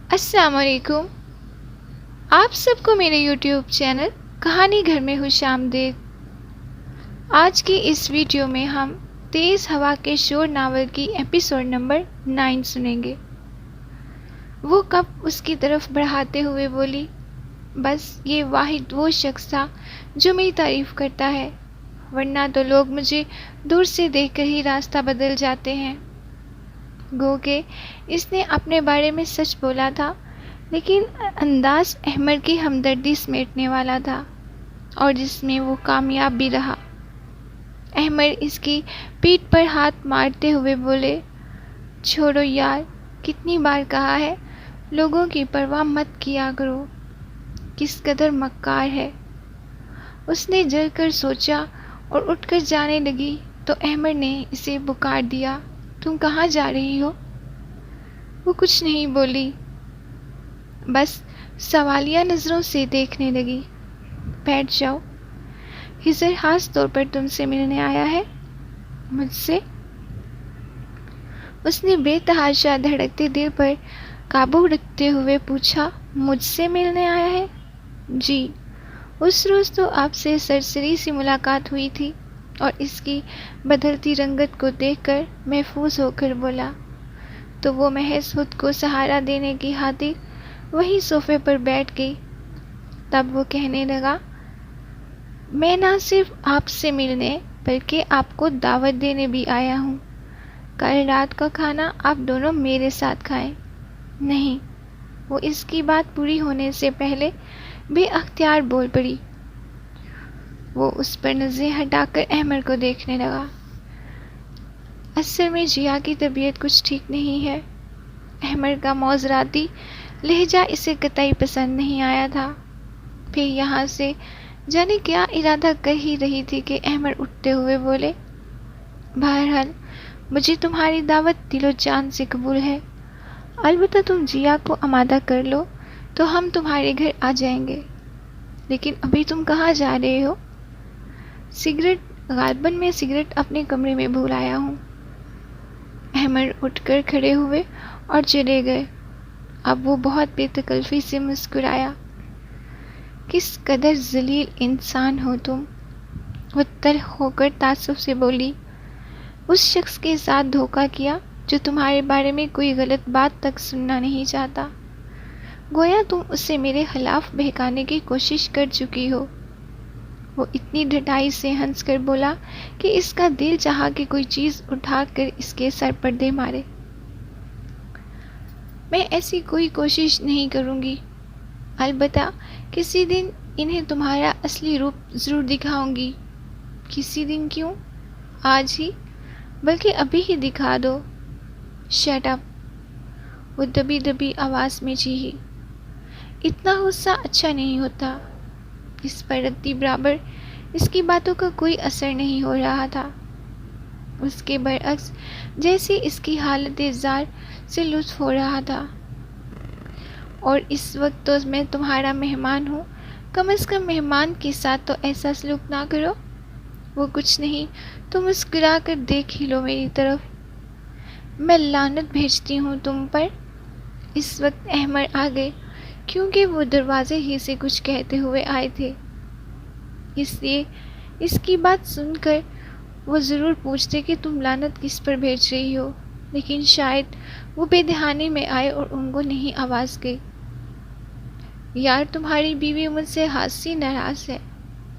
السلام علیکم۔ آپ سب کو میرے یوٹیوب چینل کہانی گھر میں خوش آمدید۔ آج کی اس ویڈیو میں ہم تیز ہوا کے شور ناول کی ایپیسوڈ نمبر 9 سنیں گے۔ وہ کپ اس کی طرف بڑھاتے ہوئے بولی، بس یہ واحد وہ شخص تھا جو میری تعریف کرتا ہے، ورنہ تو لوگ مجھے دور سے دیکھ کر ہی راستہ بدل جاتے ہیں۔ گو کہ اس نے اپنے بارے میں سچ بولا تھا، لیکن انداز احمد کی ہمدردی سمیٹنے والا تھا، اور جس میں وہ کامیاب بھی رہا۔ احمد اس کی پیٹھ پر ہاتھ مارتے ہوئے بولے، چھوڑو یار، کتنی بار کہا ہے لوگوں کی پرواہ مت کیا کرو، کس قدر مکار ہے۔ اس نے جل کر سوچا اور اٹھ کر جانے لگی تو احمد نے اسے پکار دیا، تم کہاں جا رہی ہو؟ وہ کچھ نہیں بولی، بس سوالیہ نظروں سے دیکھنے لگی۔ بیٹھ جاؤ، خضر خاص طور پر تم سے ملنے آیا ہے۔ مجھ سے؟ اس نے بے تحاشا دھڑکتے دل پر قابو رکھتے ہوئے پوچھا، مجھ سے ملنے آیا ہے؟ جی، اس روز تو آپ سے سرسری سی ملاقات ہوئی تھی، اور اس کی بدلتی رنگت کو دیکھ کر محفوظ ہو کر بولا تو وہ محض خود کو سہارا دینے کی خاطر وہی صوفے پر بیٹھ گئی۔ تب وہ کہنے لگا، میں نہ صرف آپ سے ملنے بلکہ آپ کو دعوت دینے بھی آیا ہوں۔ کل رات کا کھانا آپ دونوں میرے ساتھ کھائیں۔ نہیں، وہ اس کی بات پوری ہونے سے پہلے بے اختیار بول پڑی۔ وہ اس پر نظریں ہٹا کر احمد کو دیکھنے لگا۔ اصل میں جیا کی طبیعت کچھ ٹھیک نہیں ہے۔ احمد کا معذراتی لہجہ اسے قطعی پسند نہیں آیا تھا۔ پھر یہاں سے جانے کیا ارادہ کر ہی رہی تھی کہ احمد اٹھتے ہوئے بولے، بہرحال مجھے تمہاری دعوت دل و جان سے قبول ہے، البتہ تم جیا کو آمادہ کر لو تو ہم تمہارے گھر آ جائیں گے۔ لیکن ابھی تم کہاں جا رہے ہو؟ سگریٹ؟ غالباً میں سگریٹ اپنے کمرے میں بھول آیا ہوں۔ احمد اٹھ کر کھڑے ہوئے اور چلے گئے۔ اب وہ بہت بے تکلفی سے مسکرایا۔ کس قدر ذلیل انسان ہو تم، وہ تلخ ہو کر تعصب سے بولی۔ اس شخص کے ساتھ دھوکہ کیا جو تمہارے بارے میں کوئی غلط بات تک سننا نہیں چاہتا، گویا تم اسے میرے خلاف بہکانے کی کوشش کر چکی ہو۔ وہ اتنی ڈھٹائی سے ہنس کر بولا کہ اس کا دل چاہا کہ کوئی چیز اٹھا کر اس کے سر پر دے مارے۔ میں ایسی کوئی کوشش نہیں کروں گی، البتہ کسی دن انہیں تمہارا اصلی روپ ضرور دکھاؤں گی۔ کسی دن کیوں، آج ہی، بلکہ ابھی ہی دکھا دو۔ شٹ اپ، وہ دبی دبی آواز میں چیخی۔ اتنا غصہ اچھا نہیں ہوتا۔ اس پر ردی برابر اس کی باتوں کا کوئی اثر نہیں ہو رہا تھا۔ اس کے برعکس جیسے اس کی حالت زار سے لطف ہو رہا تھا۔ اور اس وقت تو میں تمہارا مہمان ہوں، کم از کم مہمان کے ساتھ تو ایسا سلوک نہ کرو۔ وہ کچھ نہیں تو مسکرا کر دیکھ ہی لو میری طرف۔ میں لعنت بھیجتی ہوں تم پر۔ اس وقت احمد آ گئے، کیونکہ وہ دروازے ہی سے کچھ کہتے ہوئے آئے تھے، اس لیے اس کی بات سن کر وہ ضرور پوچھتے کہ تم لعنت کس پر بھیج رہی ہو، لیکن شاید وہ بے دہانی میں آئے اور ان کو نہیں آواز گئی۔ یار، تمہاری بیوی مجھ سے خاصی ناراض ہے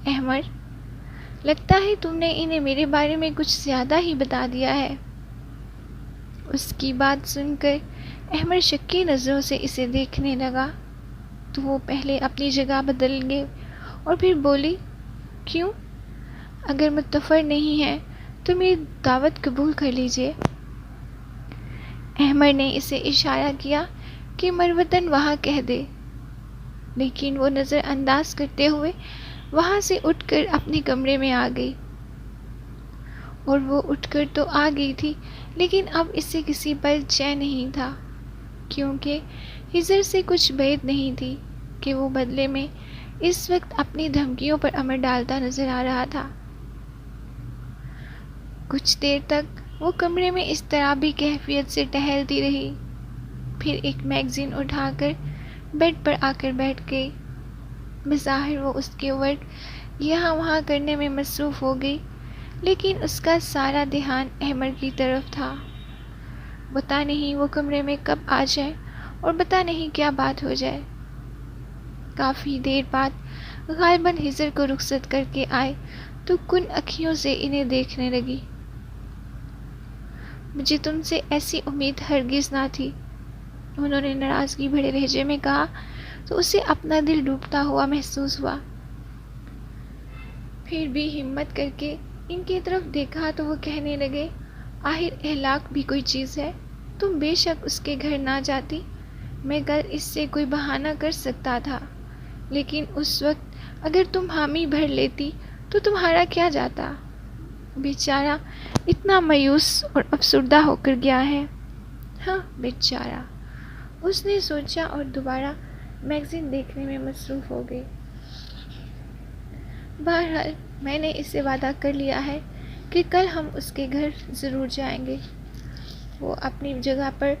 احمد، لگتا ہے تم نے انہیں میرے بارے میں کچھ زیادہ ہی بتا دیا ہے۔ اس کی بات سن کر احمد شکی نظروں سے اسے دیکھنے لگا تو وہ پہلے اپنی جگہ بدل گئے اور پھر بولی، کیوں؟ اگر متفر نہیں ہے تو میری دعوت قبول کر لیجئے۔ احمد نے اسے اشارہ کیا کہ مروتاً وہاں کہہ دے، لیکن وہ نظر انداز کرتے ہوئے وہاں سے اٹھ کر اپنے کمرے میں آ گئی۔ اور وہ اٹھ کر تو آ گئی تھی، لیکن اب اسے کسی پر چین نہیں تھا، کیونکہ خضر سے کچھ بعید نہیں تھی کہ وہ بدلے میں اس وقت اپنی دھمکیوں پر عمل ڈالتا نظر آ رہا تھا۔ کچھ دیر تک وہ کمرے میں اضطرابی کیفیت سے ٹہلتی رہی، پھر ایک میگزین اٹھا کر بیڈ پر آ کر بیٹھ گئی۔ بظاہر وہ اس کے ورک یہاں وہاں کرنے میں مصروف ہو گئی، لیکن اس کا سارا دھیان احمر کی طرف تھا۔ پتہ نہیں وہ کمرے میں کب آ جائے اور پتہ نہیں کیا بات ہو جائے۔ کافی دیر بعد غالباً ہجر کو رخصت کر کے آئے تو کن اکھیوں سے انہیں دیکھنے لگی۔ مجھے تم سے ایسی امید ہرگز نہ تھی، انہوں نے ناراضگی بھرے لہجے میں کہا تو اسے اپنا دل ڈوبتا ہوا محسوس ہوا۔ پھر بھی ہمت کر کے ان کی طرف دیکھا تو وہ کہنے لگے، آخر اخلاق بھی کوئی چیز ہے، تم بے شک اس کے گھر نہ جاتی، میں کل اس سے کوئی بہانہ کر سکتا تھا، لیکن اس وقت اگر تم حامی بھر لیتی تو تمہارا کیا جاتا؟ بیچارہ اتنا مایوس اور افسردہ ہو کر گیا ہے۔ ہاں بیچارہ، اس نے سوچا اور دوبارہ میگزین دیکھنے میں مصروف ہو گئی۔ بہرحال میں نے اس سے وعدہ کر لیا ہے کہ کل ہم اس کے گھر ضرور جائیں گے۔ وہ اپنی جگہ پر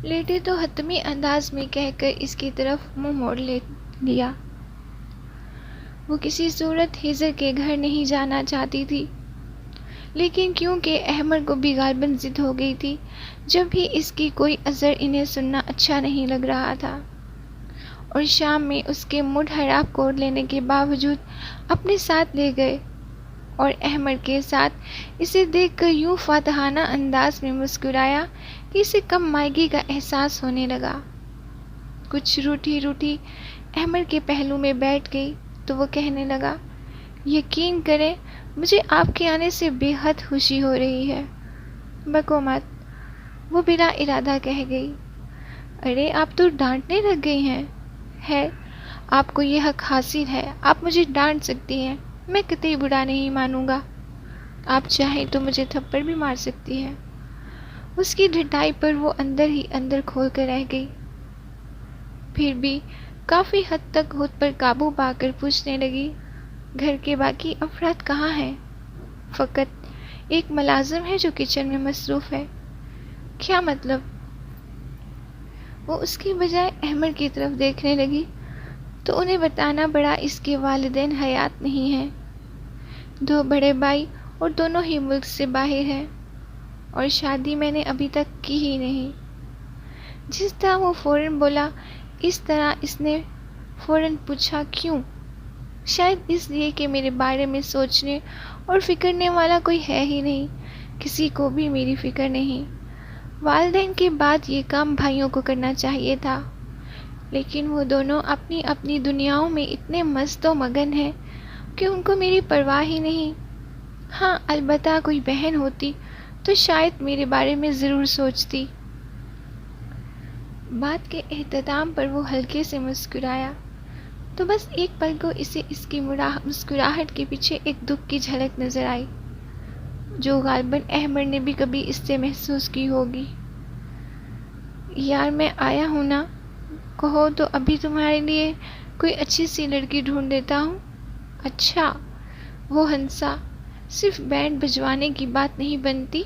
لیٹے تو حتمی انداز میں کہہ کر اس کی طرف منہ موڑ لیا۔ وہ کسی صورت ہجر کے گھر نہیں جانا چاہتی تھی، لیکن کیونکہ احمر کو بھی غالباً ضد ہو گئی تھی، جب بھی اس کی کوئی عذر انہیں سننا اچھا نہیں لگ رہا تھا، اور شام میں اس کے مڈ خراب کر لینے کے باوجود اپنے ساتھ لے گئے، اور احمر کے ساتھ اسے دیکھ کر یوں فاتحانہ انداز میں مسکرایا کہ اسے کم مائگی کا احساس ہونے لگا۔ کچھ روٹھی روٹھی احمر کے پہلو میں بیٹھ گئی تو وہ کہنے لگا، یقین کریں مجھے آپ کے آنے سے بے حد خوشی ہو رہی ہے۔ بکو مت، وہ بلا ارادہ کہہ گئی۔ ارے آپ تو ڈانٹنے لگ گئی ہیں۔ ہے، آپ کو یہ حق حاصل ہے، آپ مجھے ڈانٹ سکتی ہیں، میں قطعی برا نہیں مانوں گا، آپ چاہیں تو مجھے تھپڑ بھی مار سکتی ہیں۔ اس کی ڈھٹائی پر وہ اندر ہی اندر کھول کر رہ گئی، پھر بھی کافی حد تک خود پر قابو پا کر پوچھنے لگی، گھر کے باقی افراد کہاں ہیں؟ فقط ایک ملازم ہے جو کچن میں مصروف ہے۔ کیا مطلب؟ وہ اس کی بجائے احمر کی طرف دیکھنے لگی تو انہیں بتانا پڑا اس کے والدین حیات نہیں ہیں، 2 بڑے بھائی اور دونوں ہی ملک سے باہر ہیں، اور شادی میں نے ابھی تک کی ہی نہیں۔ جس طرح وہ فوراً بولا، اس طرح اس نے فوراً پوچھا، کیوں؟ شاید اس لیے کہ میرے بارے میں سوچنے اور فکرنے والا کوئی ہے ہی نہیں، کسی کو بھی میری فکر نہیں۔ والدین کے بعد یہ کام بھائیوں کو کرنا چاہیے تھا، لیکن وہ دونوں اپنی اپنی دنیاؤں میں اتنے مست و مگن ہیں کہ ان کو میری پرواہ ہی نہیں۔ ہاں البتہ کوئی بہن ہوتی تو شاید میرے بارے میں ضرور سوچتی۔ بات کے اختتام پر وہ ہلکے سے مسکرایا، تو بس ایک پل کو اسے اس کی مسکراہٹ کے پیچھے ایک دکھ کی جھلک نظر آئی، جو غالباً احمر نے بھی کبھی اس سے محسوس کی ہوگی۔ یار میں آیا ہوں نا، کہو تو ابھی تمہارے لیے کوئی اچھی سی لڑکی ڈھونڈ دیتا ہوں۔ اچھا، وہ ہنسا، صرف بینڈ بجوانے کی بات نہیں بنتی،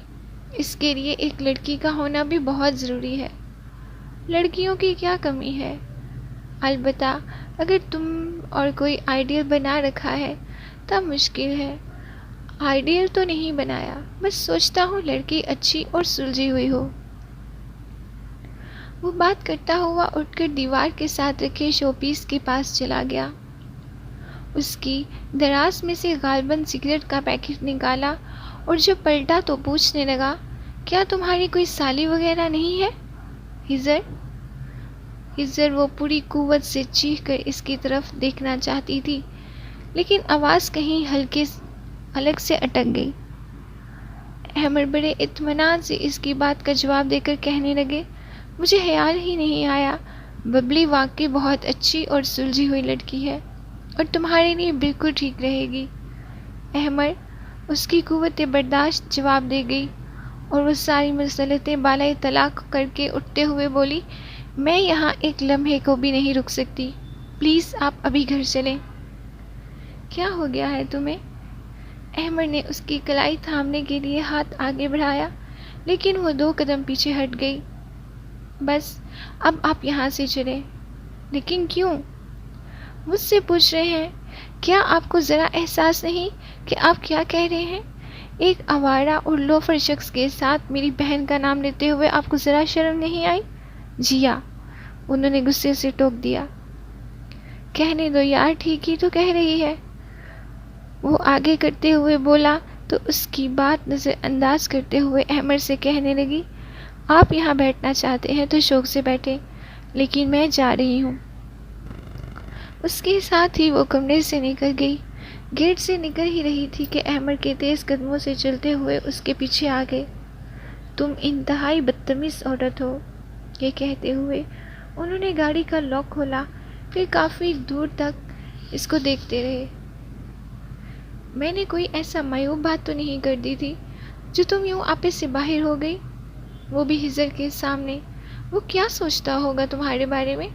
اس کے لیے ایک لڑکی کا ہونا بھی بہت ضروری ہے۔ لڑکیوں کی کیا کمی ہے؟ البتہ اگر تم اور کوئی آئیڈیل بنا رکھا ہے تب مشکل ہے۔ آئیڈیل تو نہیں بنایا، بس سوچتا ہوں لڑکی اچھی اور سلجھی ہوئی ہو۔ وہ بات کرتا ہوا اٹھ کر دیوار کے ساتھ رکھے شو پیس کے پاس چلا گیا، اس کی دراز میں سے غالباً سگریٹ کا پیکٹ نکالا، اور جب پلٹا تو پوچھنے لگا، کیا تمہاری کوئی سالی وغیرہ نہیں ہے ہجر؟ ہجر وہ پوری قوت سے چیخ کر اس کی طرف دیکھنا چاہتی تھی، لیکن آواز کہیں الگ سے اٹک گئی۔ احمر بڑے اطمینان سے اس کی بات کا جواب دے کر کہنے لگے، مجھے خیال ہی نہیں آیا، ببلی واقعی بہت اچھی اور سلجھی ہوئی لڑکی ہے، اور تمہارے لیے بالکل ٹھیک رہے گی۔ احمر، اس کی قوت برداشت جواب دے گئی، اور وہ ساری مسلطیں بالائے طلاق کر کے اٹھتے ہوئے بولی، میں یہاں ایک لمحے کو بھی نہیں رک سکتی، پلیز آپ ابھی گھر چلیں۔ کیا ہو گیا ہے تمہیں؟ احمر نے اس کی کلائی تھامنے کے لیے ہاتھ آگے بڑھایا، لیکن وہ 2 قدم پیچھے ہٹ گئی۔ بس اب آپ یہاں سے چلیں۔ لیکن کیوں؟ مجھ سے پوچھ رہے ہیں۔ کیا آپ کو ذرا احساس نہیں کہ آپ کیا کہہ رہے ہیں؟ ایک آوارہ اور لوفر شخص کے ساتھ میری بہن کا نام لیتے ہوئے آپ کو ذرا شرم نہیں آئی؟ جیا، انہوں نے غصے سے ٹوک دیا۔ کہنے دو یار، ٹھیک ہی تو کہہ رہی ہے، وہ آگے کرتے ہوئے بولا تو اس کی بات نظر انداز کرتے ہوئے احمد سے کہنے لگی، آپ یہاں بیٹھنا چاہتے ہیں تو شوق سے بیٹھیں، لیکن میں جا رہی ہوں۔ اس کے ساتھ ہی وہ کمرے سے نکل گئی۔ گیٹ سے نکل ہی رہی تھی کہ احمد کے تیز قدموں سے چلتے ہوئے اس کے پیچھے آ گئے۔ تم انتہائی بدتمیز عورت ہو، یہ کہتے ہوئے انہوں نے گاڑی کا لاک کھولا، پھر کافی دور تک اس کو دیکھتے رہے۔ میں نے کوئی ایسا معیوب بات تو نہیں کر دی تھی جو تم یوں آپے سے باہر ہو گئی؟ وہ بھی ہزر کے سامنے۔ وہ کیا سوچتا ہوگا تمہارے بارے میں؟